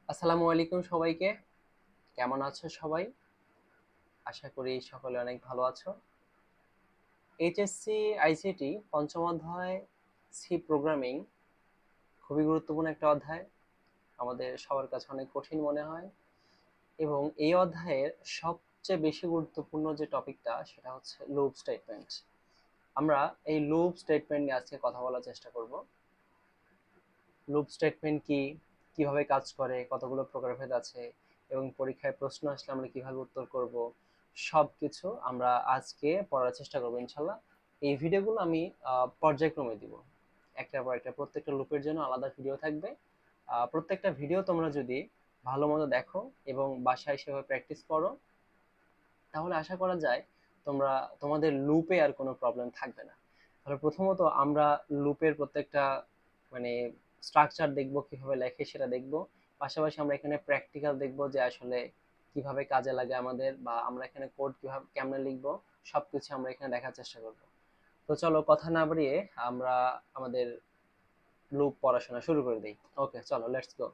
আসসালামু আলাইকুম সবাইকে। কেমন আছো সবাই? আশা করি সকলে অনেক ভালো আছো। এইচএসসি আইসিটি পঞ্চম অধ্যায় সি প্রোগ্রামিং খুবই গুরুত্বপূর্ণ একটা অধ্যায়। আমাদের সবার কাছে অনেক কঠিন মনে হয় এবং এই অধ্যায়ের সবচেয়ে বেশি গুরুত্বপূর্ণ যে টপিকটা সেটা হচ্ছে লুপ স্টেটমেন্ট। আমরা এই লুপ স্টেটমেন্ট নিয়ে আজকে কথা বলার চেষ্টা করব। লুপ স্টেটমেন্ট কি, কিভাবে কাজ করে, কতগুলো প্রকারভেদ আছে এবং পরীক্ষায় প্রশ্ন আসলে আমরা কিভাবে উত্তর করব, সবকিছু আমরা আজকে পড়ার চেষ্টা করবো ইনশাল্লাহ। এই ভিডিওগুলো আমি পর্যায়ক্রমে দিব, একটার পর একটা। প্রত্যেকটা লুপের জন্য আলাদা ভিডিও থাকবে। প্রত্যেকটা ভিডিও তোমরা যদি ভালো মতো দেখো এবং বাসায় সেভাবে প্র্যাকটিস করো, তাহলে আশা করা যায় তোমরা তোমাদের লুপে আর কোনো প্রবলেম থাকবে না। তাহলে প্রথমত আমরা লুপের প্রত্যেকটা মানে স্ট্রাকচার দেখব, কিভাবে লেখে সেটা দেখব। পাশাপাশি আমরা এখানে প্র্যাকটিক্যাল দেখব যে আসলে কিভাবে কাজে লাগে আমাদের, বা আমরা এখানে কোড কিভাবে কেমনে লিখবো, সবকিছু আমরা এখানে দেখার চেষ্টা করব। তো চলো কথা না বাড়িয়ে আমরা আমাদের লুপ পড়াশোনা শুরু করে দিই। ওকে, চলো লেটস গো।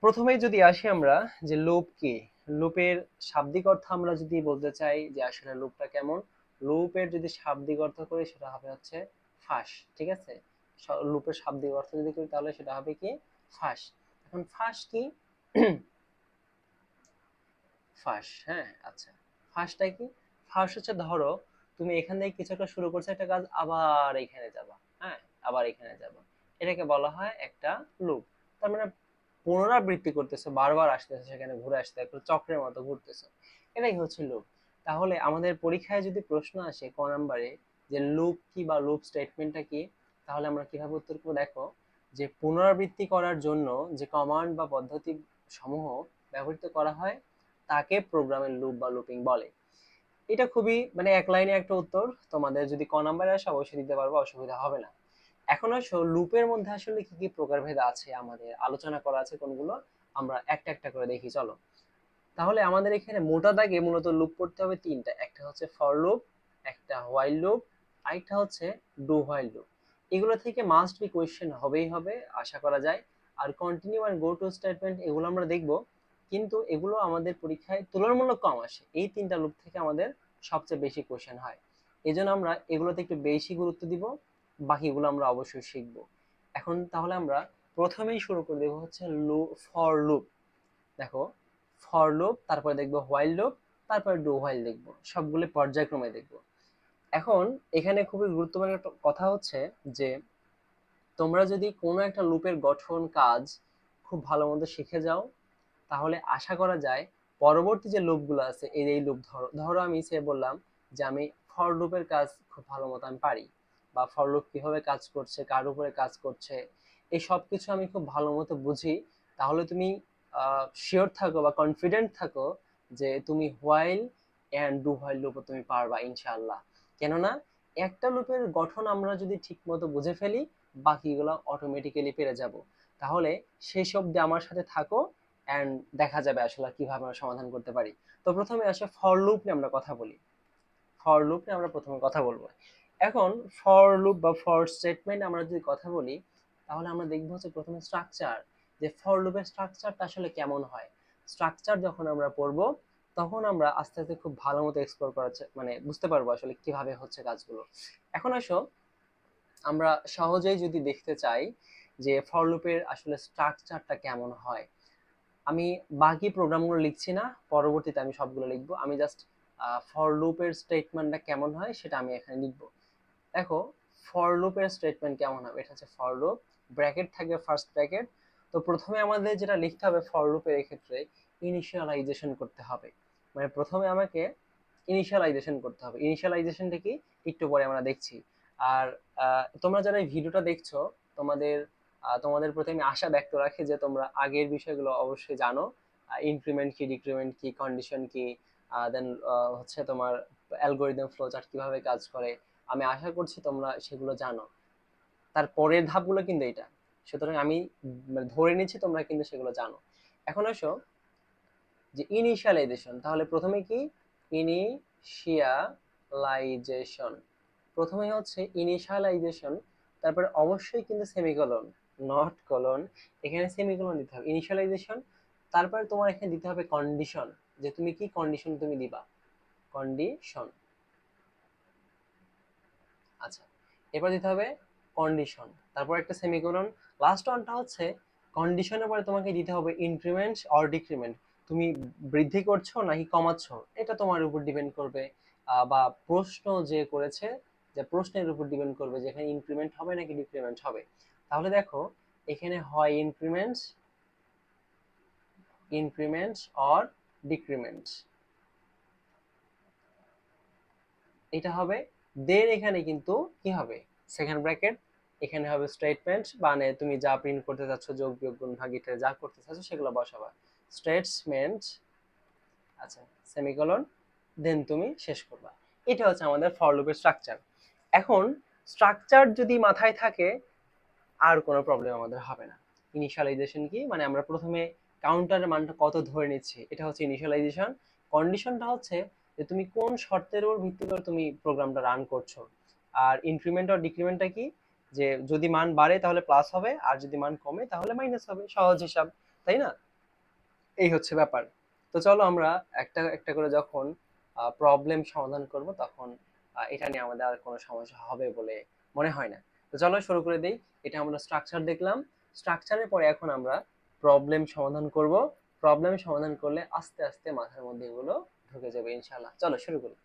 প্রথমেই যদি আসি আমরা যে লুপ কি, লুপের শাব্দিক অর্থ আমরা যদি বলতে চাই যে আসলে লুপটা কেমন, লুপের যদি শাব্দিক অর্থ করি সেটা হবে হচ্ছে ফাঁস। ঠিক আছে, লুপের শাব্দিক অর্থ যদি করি তাহলে সেটা হবে কি ফাঁস। এখন ফাঁস কি? ফাঁস, হ্যাঁ আচ্ছা। ফাঁসটা কি? ফাঁস হচ্ছে ধরো তুমি এখান থেকে কিছু একটা শুরু করছো একটা কাজ, আবার এখানে যাবা, হ্যাঁ আবার এখানে যাবা, এটাকে বলা হয় একটা লুপ। তার মানে পুনরাবৃত্তি করতেছো, বারবার আসতেছো, সেখানে ঘুরে আসতে একটা চক্রের মতো ঘুরতেছো, এটাই হচ্ছে লুপ। তাহলে আমাদের পরীক্ষায় যদি প্রশ্ন আসে ক নাম্বারে যে লুপ কি বা লুপ স্টেটমেন্টটা কি, তাহলে আমরা কিভাবে উত্তর করবো দেখো। যে পুনরাবৃত্তি করার জন্য যে কমান্ড বা পদ্ধতি সমূহ ব্যবহৃত করা হয় তাকে প্রোগ্রামের লুপ বা লুপিং বলে। এটা খুবই মানে এক লাইনে একটা উত্তর, তোমাদের যদি ক নাম্বারে আসে অবশ্যই দিতে পারবো, অসুবিধা হবে না। এখন আসো লুপের মধ্যে আসলে কি কি প্রকারভেদ আছে আমাদের আলোচনা করা আছে কোনগুলো, আমরা একটা একটা করে দেখি চলো। তাহলে আমাদের এখানে মোটা দাগে মূলত লুপ পড়তে হবে তিনটা, একটা হচ্ছে ফর লুপ, একটা হোয়াইল লুপ, আরেকটা হচ্ছে ডু হোয়াইল লুপ। এগুলো থেকে মাস্ট বি কোয়েশ্চেন হবেই হবে আশা করা যায়। আর কন্টিনিউ আর গো টু স্টেটমেন্ট এগুলো আমরা দেখব, কিন্তু এগুলো আমাদের পরীক্ষায় তুলনামূলক কম আসে। এই তিনটা লুপ থেকে আমাদের সবচেয়ে বেশি কোয়েশ্চেন হয়, এই জন্য আমরা এগুলোতে একটু বেশি গুরুত্ব দিব, বাকিগুলো আমরা অবশ্যই শিখব। এখন তাহলে আমরা প্রথমেই শুরু করে দেবো হচ্ছে ফর লুপ। দেখো, ফর লুপ, তারপরে দেখবো হোয়াইল লুপ, তারপরে ডু হোয়াইল দেখবো, সবগুলো পর্যায়ক্রমে দেখবো। এখন এখানে খুবই গুরুত্বপূর্ণ একটা কথা হচ্ছে যে তোমরা যদি কোনো একটা লুপের গঠন কাজ খুব ভালো মতো শিখে যাও, তাহলে আশা করা যায় পরবর্তী যে লুপগুলো আছে, এই লুপ ধরো ধরো আমি সে বললাম যে আমি ফর লুপের কাজ খুব ভালো মতো আমি পারি, বা ফর লুপ কিভাবে কাজ করছে, কার উপরে কাজ করছে, এই সব কিছু আমি খুব ভালো মতো বুঝি। তাহলে তুমি শিওর থাকো বা কনফিডেন্ট থাকো যে তুমি হোয়াইল এন্ড ডু হোয়াইল লুপও তুমি পারবা ইনশাআল্লাহ। কেননা একটা লুপের গঠন আমরা যদি ঠিক মতো বুঝে ফেলি, বাকিগুলো অটোমেটিক্যালি পেরে যাব। তাহলে সেই সব দিয়ে আমার সাথে থাকো এন্ড দেখা যাবে আসলে কিভাবে আমরা সমাধান করতে পারি। তো প্রথমে আসে ফর লুপ নিয়ে আমরা কথা বলি। ফর লুপ নিয়ে আমরা প্রথমে কথা বলবো। এখন ফর লুপ বা ফর স্টেটমেন্ট আমরা যদি কথা বলি, তাহলে আমরা দেখবো হচ্ছে প্রথমে স্ট্রাকচার, যে ফর লুপের স্ট্রাকচারটা আসলে কেমন হয়। স্ট্রাকচার যখন আমরা পড়বো, তখন আমরা আস্তে আস্তে খুব ভালো মতো এক্সপ্লোর করার মানে বুঝতে পারবো আসলে কিভাবে হচ্ছে কাজগুলো। এখন আসো আমরা সহজেই যদি দেখতে চাই যে ফর লুপের আসলে স্ট্রাকচারটা কেমন হয়, আমি বাকি প্রোগ্রামগুলো লিখছি না, পরবর্তীতে আমি সবগুলো লিখবো। আমি জাস্ট ফর লুপের স্টেটমেন্টটা কেমন হয় সেটা আমি এখানে লিখবো। দেখো, ফর লুপের স্টেটমেন্ট কেমন হবে, এটা হচ্ছে ফর লুপ, ব্র্যাকেট থাকবে ফার্স্ট ব্র্যাকেট। তো প্রথমে আমাদের যেটা লিখতে হবে ফর লুপের এক্ষেত্রে ইনিশিয়ালাইজেশন করতে হবে। মানে প্রথমে আমাকে ইনিশিয়ালাইজেশন করতে হবে। ইনিশিয়ালাইজেশনটা কি একটু পরে আমরা দেখছি। আর তোমরা যারা এই ভিডিওটা দেখছো, তোমাদের তোমাদের প্রতি আমি আশা ব্যক্ত রাখি যে তোমরা আগের বিষয়গুলো অবশ্যই জানো। ইনক্রিমেন্ট কি, ডিক্রিমেন্ট কি, কন্ডিশন কি, দেন হচ্ছে তোমার অ্যালগোরিদম ফ্লো চার্ট কিভাবে কাজ করে, আমি আশা করছি তোমরা সেগুলো জানো। তার পরের ধাপগুলো কিন্তু এটা। সুতরাং আমি মানে ধরে নিচ্ছি তোমরা কিন্তু সেগুলো জানো। এখন আসো যে ইনিশিয়ালাইজেশন, তাহলে প্রথমে কি ইনিশিয়ালাইজেশন, প্রথমে হচ্ছে ইনিশিয়ালাইজেশন, তারপরে অবশ্যই কিন্তু সেমিকোলন নট কলন, এখানে সেমিকোলন দিতে হবে, ইনিশিয়ালাইজেশন, তারপরে তোমার এখানে দিতে হবে কন্ডিশন, যে তুমি কি কন্ডিশন তুমি দিবা, কন্ডিশন। আচ্ছা, এরপর দিতে হবে কন্ডিশন, তারপর একটা সেমিকোলন, লাস্ট ওয়ানটা হচ্ছে কন্ডিশনের পরে তোমাকে দিতে হবে ইনক্রিমেন্ট অর ডিক্রিমেন্ট, তুমি বৃদ্ধি করছো নাকি কমাচ্ছ, এটা তোমার উপর ডিপেন্ড করবে, বা প্রশ্ন যে করেছে, যে প্রশ্নের উপর ডিপেন্ড করবে যে এখানে ইনক্রিমেন্ট হবে নাকি ডিক্রিমেন্ট হবে। তাহলে দেখো এখানে হয় ইনক্রিমেন্ট, ইনক্রিমেন্ট অর ডিক্রিমেন্ট, এটা হবে। দেন এখানে কিন্তু কি হবে, সেকেন্ড ব্র্যাকেট, এখানে হবে স্টেটমেন্ট, মানে তুমি যা প্রিন্ট করতে চাচ্ছ, যোগ বিয়োগ গুণ ভাগ ইত্যাদি যা করতে চাচ্ছ সেগুলো বসাবা, স্টেটমেন্ট, আচ্ছা, সেমিকোলন, দেন তুমি শেষ করবা। এটা হচ্ছে আমাদের ফর লুপের স্ট্রাকচার। এখন স্ট্রাকচার যদি মাথায় থাকে আর কোনো প্রবলেম আমাদের হবে না। ইনিশিয়ালাইজেশন কি, মানে আমরা প্রথমে কাউন্টারের মানটা কত ধরে নিচ্ছি, এটা হচ্ছে ইনিশিয়ালাইজেশন। কন্ডিশনটা হচ্ছে যে তুমি কোন শর্তের উপর ভিত্তি করে তুমি প্রোগ্রামটা রান করছো। আর ইনক্রিমেন্ট আর ডিক্রিমেন্টটা কি, যে যদি মান বাড়ে তাহলে প্লাস হবে, আর যদি মান কমে তাহলে মাইনাস হবে, সহজ হিসাব, তাই না? এই হচ্ছে ব্যাপার। তো চলো আমরা একটা একটা করে যখন প্রবলেম সমাধান করব তখন এটা নিয়ে আমাদের আর কোনো সমস্যা হবে বলে মনে হয় না। তো চলো শুরু করে দেই। এটা আমরা স্ট্রাকচার দেখলাম, স্ট্রাকচারের পরে এখন আমরা প্রবলেম সমাধান করব। প্রবলেম সমাধান করলে আস্তে আস্তে মাথার মধ্যে এগুলো ঢুকে যাবে ইনশাআল্লাহ। চলো শুরু করি।